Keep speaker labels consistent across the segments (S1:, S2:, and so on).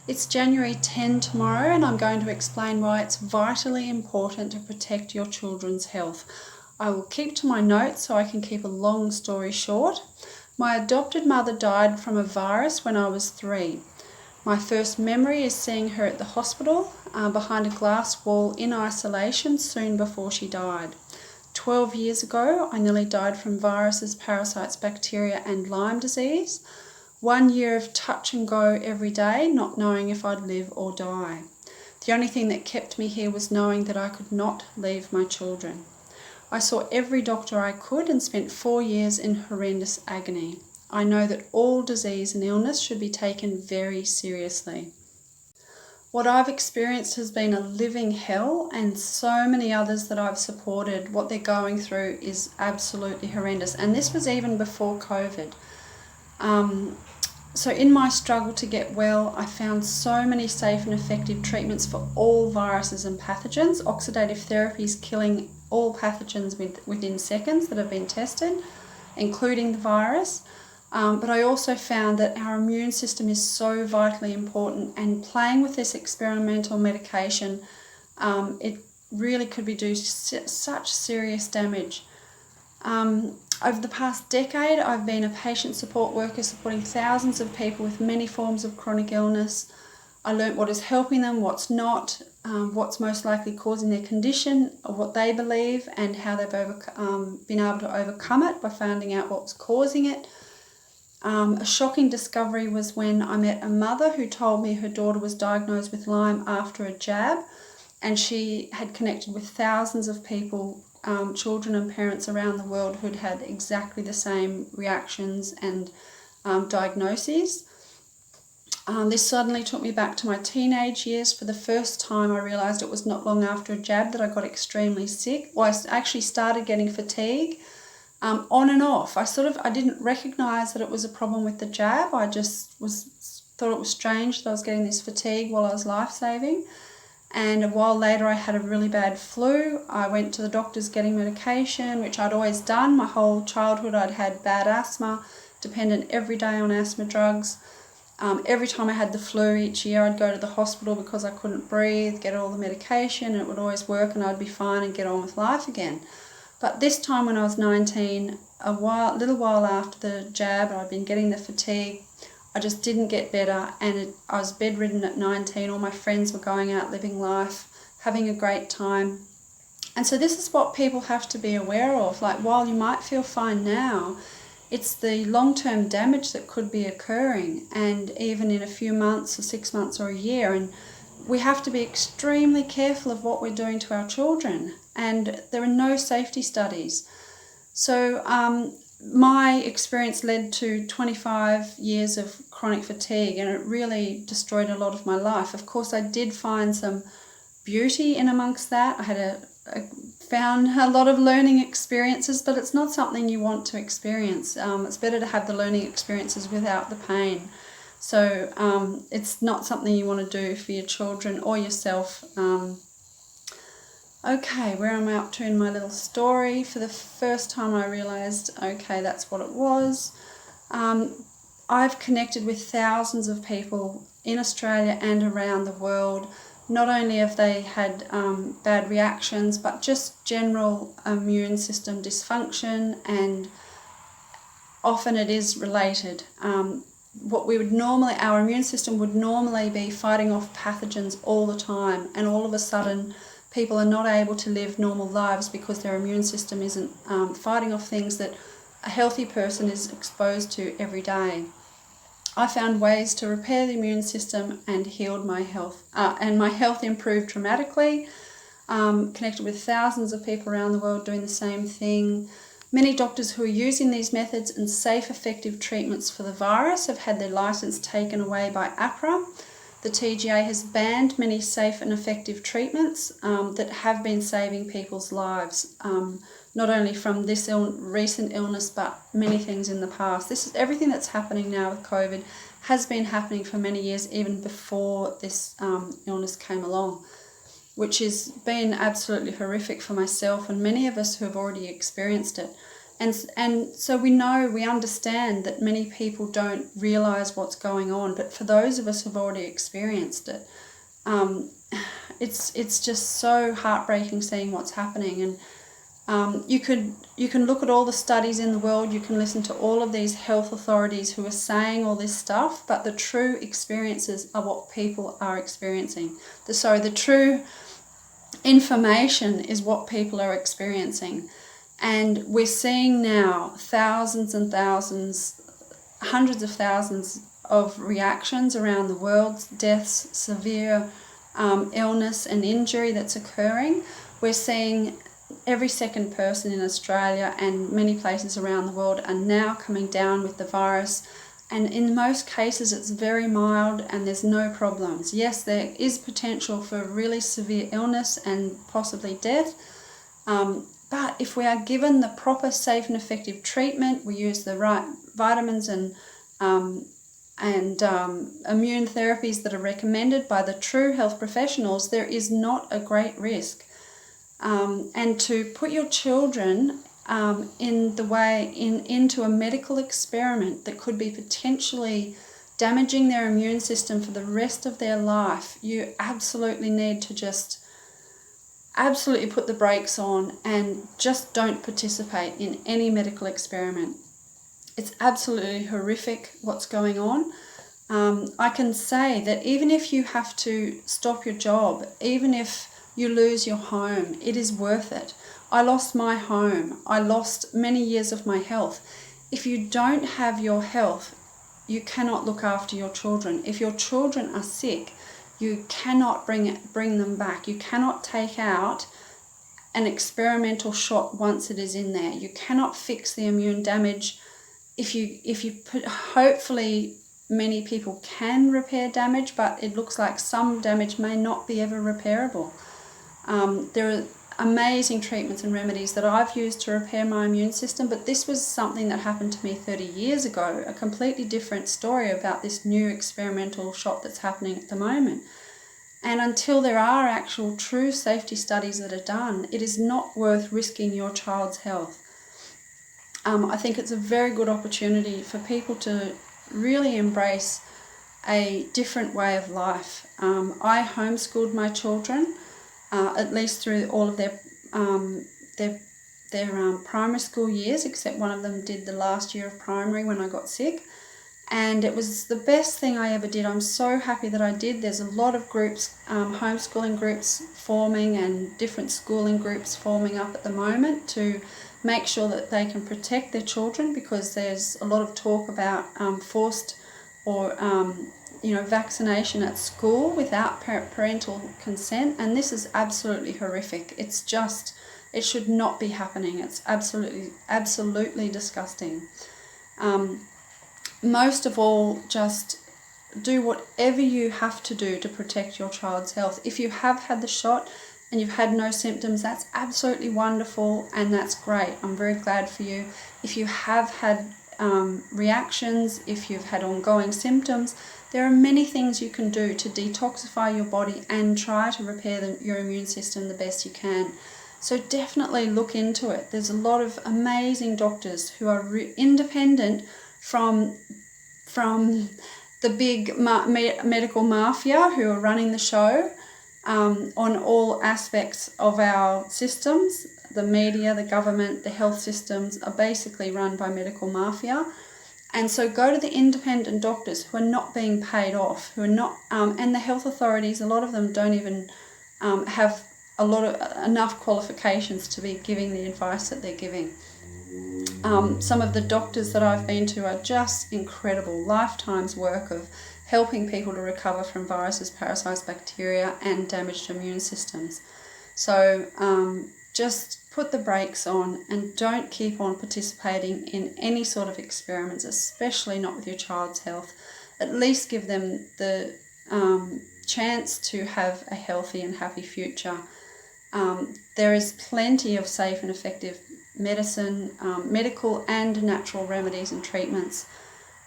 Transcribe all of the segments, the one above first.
S1: It's January 10 tomorrow, and I'm going to explain why it's vitally important to protect your children's health. I will keep to my notes so I can keep a long story short. My adopted mother died from a virus when I was 3. My first memory is seeing her at the hospital behind a glass wall in isolation soon before she died. 12 years ago, I nearly died from viruses, parasites, bacteria and Lyme disease. 1 year of touch and go every day, not knowing if I'd live or die. The only thing that kept me here was knowing that I could not leave my children. I saw every doctor I could and spent 4 years in horrendous agony. I know that all disease and illness should be taken very seriously. What I've experienced has been a living hell, and so many others that I've supported, what they're going through is absolutely horrendous. And this was even before COVID. So in my struggle to get well, I found so many safe and effective treatments for all viruses and pathogens. Oxidative therapy is killing all pathogens within seconds that have been tested, including the virus. But I also found that our immune system is so vitally important, and playing with this experimental medication, it really could be doing such serious damage. Over the past decade, I've been a patient support worker supporting thousands of people with many forms of chronic illness. I learnt what is helping them, what's not, what's most likely causing their condition, what they believe, and how they've been able to overcome it by finding out what was causing it. A shocking discovery was when I met a mother who told me her daughter was diagnosed with Lyme after a jab, and she had connected with thousands of people, children and parents around the world who'd had exactly the same reactions and diagnoses. This suddenly took me back to my teenage years. For the first time, I realised it was not long after a jab that I got extremely sick. Well, I actually started getting fatigue on and off. I didn't recognise that it was a problem with the jab. I just thought it was strange that I was getting this fatigue while I was life-saving. And a while later I had a really bad flu. I went to the doctors getting medication, which I'd always done. My whole childhood I'd had bad asthma, dependent every day on asthma drugs. Every time I had the flu each year, I'd go to the hospital because I couldn't breathe, get all the medication, and it would always work and I'd be fine and get on with life again. But this time when I was 19, a little while after the jab, I'd been getting the fatigue. I just didn't get better, and I was bedridden at 19. All my friends were going out living life, having a great time. And so this is what people have to be aware of. Like, while you might feel fine now, it's the long-term damage that could be occurring, and even in a few months or 6 months or a year. And we have to be extremely careful of what we're doing to our children, and there are no safety studies. So my experience led to 25 years of chronic fatigue, and it really destroyed a lot of my life. Of course, I did find some beauty in amongst that. I found a lot of learning experiences, but it's not something you want to experience. It's better to have the learning experiences without the pain. So it's not something you want to do for your children or yourself. Okay, where am I up to in my little story? For the first time I realised, okay, that's what it was. I've connected with thousands of people in Australia and around the world. Not only have they had bad reactions, but just general immune system dysfunction, and often it is related. Our immune system would normally be fighting off pathogens all the time, and all of a sudden people are not able to live normal lives because their immune system isn't fighting off things that a healthy person is exposed to every day. I found ways to repair the immune system and healed my health, and my health improved dramatically. Connected with thousands of people around the world doing the same thing. Many doctors who are using these methods and safe, effective treatments for the virus have had their license taken away by APRA. The TGA has banned many safe and effective treatments that have been saving people's lives, not only from this recent illness, but many things in the past. This is everything that's happening now with COVID has been happening for many years, even before this illness came along, which has been absolutely horrific for myself and many of us who have already experienced it. And so we understand that many people don't realize what's going on, but for those of us who've already experienced it, it's just so heartbreaking seeing what's happening. And you can look at all the studies in the world, you can listen to all of these health authorities who are saying all this stuff, but the true experiences are what people are experiencing. The true information is what people are experiencing. And we're seeing now thousands and thousands, hundreds of thousands of reactions around the world, deaths, severe illness and injury that's occurring. We're seeing every second person in Australia and many places around the world are now coming down with the virus. And in most cases, it's very mild and there's no problems. Yes, there is potential for really severe illness and possibly death. But if we are given the proper, safe and effective treatment, we use the right vitamins and immune therapies that are recommended by the true health professionals, there is not a great risk. And to put your children into a medical experiment that could be potentially damaging their immune system for the rest of their life, you absolutely need to just absolutely put the brakes on and just don't participate in any medical experiment. It's absolutely horrific what's going on. I can say that even if you have to stop your job, even if you lose your home, it is worth it. I lost my home. I lost many years of my health. If you don't have your health, you cannot look after your children. If your children are sick, you cannot bring them back. You cannot take out an experimental shot once it is in there. You cannot fix the immune damage. Hopefully many people can repair damage, but it looks like some damage may not be ever repairable. There are amazing treatments and remedies that I've used to repair my immune system, but this was something that happened to me 30 years ago, a completely different story about this new experimental shot that's happening at the moment. And until there are actual true safety studies that are done, it is not worth risking your child's health. I think it's a very good opportunity for people to really embrace a different way of life. I homeschooled my children, at least through all of their primary school years, except one of them did the last year of primary when I got sick. And it was the best thing I ever did. I'm so happy that I did. There's a lot of groups, homeschooling groups forming and different schooling groups forming up at the moment to make sure that they can protect their children, because there's a lot of talk about forced or vaccination at school without parental consent, and this is absolutely horrific. It should not be happening. It's absolutely disgusting. Most of all, just do whatever you have to do to protect your child's health. If you have had the shot and you've had no symptoms, that's absolutely wonderful and that's great. I'm very glad for you. If you have had reactions, if you've had ongoing symptoms, there are many things you can do to detoxify your body and try to repair your immune system the best you can. So definitely look into it. There's a lot of amazing doctors who are independent from the big medical mafia who are running the show on all aspects of our systems. The media, the government, the health systems are basically run by medical mafia. And so go to the independent doctors who are not being paid off, who are not, and the health authorities, a lot of them don't even have enough qualifications to be giving the advice that they're giving. Some of the doctors that I've been to are just incredible, lifetimes work of helping people to recover from viruses, parasites, bacteria, and damaged immune systems. So just put the brakes on and don't keep on participating in any sort of experiments, especially not with your child's health. At least give them the chance to have a healthy and happy future. There is plenty of safe and effective medicine, medical and natural remedies and treatments.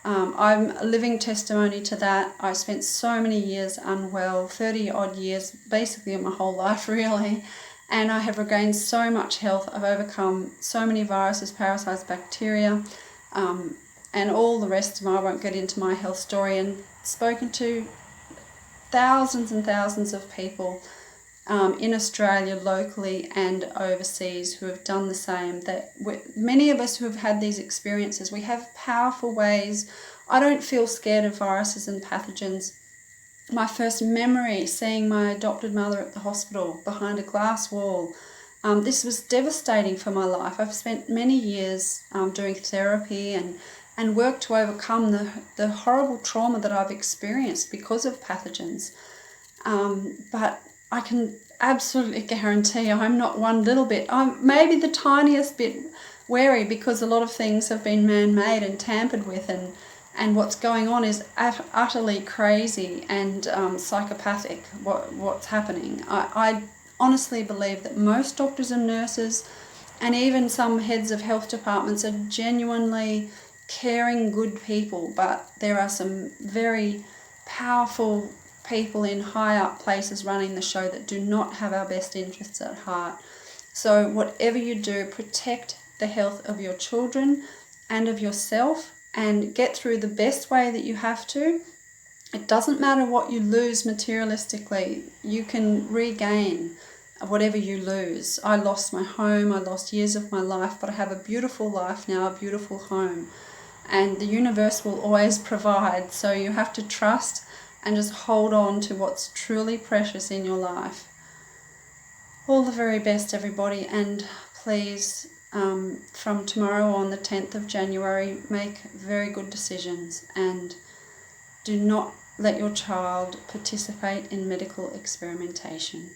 S1: I'm a living testimony to that. I spent so many years unwell, 30 odd years, basically my whole life really, and I have regained so much health. I've overcome so many viruses, parasites, bacteria, and all the rest of them. I won't get into my health story, and spoken to thousands and thousands of people in Australia, locally and overseas, who have done the same. That many of us who have had these experiences, we have powerful ways. I don't feel scared of viruses and pathogens. My first memory, seeing my adopted mother at the hospital behind a glass wall, this was devastating for my life. I've spent many years doing therapy and worked to overcome the horrible trauma that I've experienced because of pathogens. But I can absolutely guarantee I'm not one little bit. I'm maybe the tiniest bit wary, because a lot of things have been man-made and tampered with, and what's going on is utterly crazy and psychopathic, what's happening. I honestly believe that most doctors and nurses, and even some heads of health departments, are genuinely caring, good people, but there are some very powerful people in high up places running the show that do not have our best interests at heart. So whatever you do, protect the health of your children and of yourself, and get through the best way that you have to. It doesn't matter what you lose materialistically, you can regain whatever you lose. I lost my home, I lost years of my life, but I have a beautiful life now, a beautiful home, and the universe will always provide. So you have to trust and just hold on to what's truly precious in your life. All the very best, everybody, and please, from tomorrow on, the 10th of January, make very good decisions, and do not let your child participate in medical experimentation.